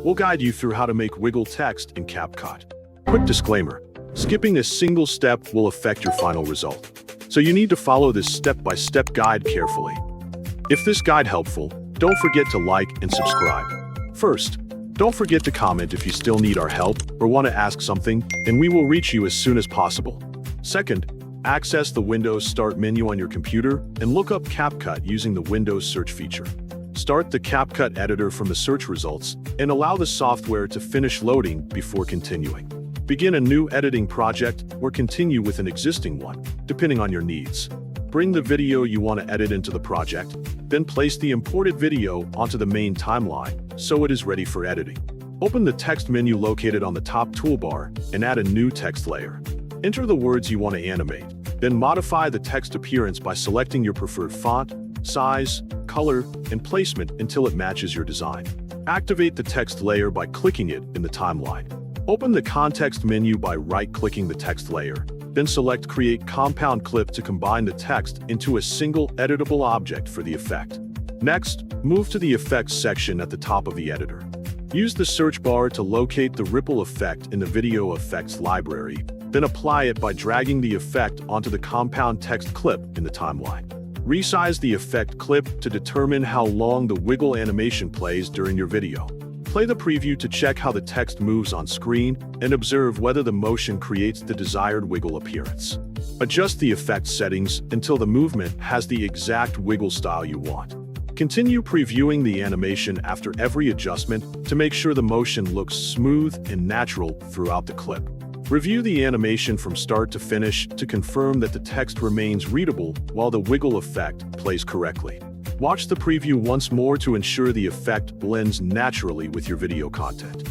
We'll guide you through how to make wiggle text in CapCut. Quick disclaimer, skipping a single step will affect your final result, so you need to follow this step-by-step guide carefully. If this guide helpful, don't forget to like and subscribe. First, don't forget to comment if you still need our help or want to ask something, and we will reach you as soon as possible. Second, access the Windows Start menu on your computer and look up CapCut using the Windows search feature. Start the CapCut editor from the search results and allow the software to finish loading before continuing. Begin a new editing project or continue with an existing one, depending on your needs. Bring the video you want to edit into the project, then place the imported video onto the main timeline so it is ready for editing. Open the text menu located on the top toolbar and add a new text layer. Enter the words you want to animate, then modify the text appearance by selecting your preferred font, size, color, and placement until it matches your design. Activate the text layer by clicking it in the timeline. Open the context menu by right-clicking the text layer, then select Create Compound Clip to combine the text into a single editable object for the effect. Next, move to the Effects section at the top of the editor. Use the search bar to locate the ripple effect in the video effects library, then apply it by dragging the effect onto the compound text clip in the timeline. Resize the effect clip to determine how long the wiggle animation plays during your video. Play the preview to check how the text moves on screen and observe whether the motion creates the desired wiggle appearance. Adjust the effect settings until the movement has the exact wiggle style you want. Continue previewing the animation after every adjustment to make sure the motion looks smooth and natural throughout the clip. Review the animation from start to finish to confirm that the text remains readable while the wiggle effect plays correctly. Watch the preview once more to ensure the effect blends naturally with your video content.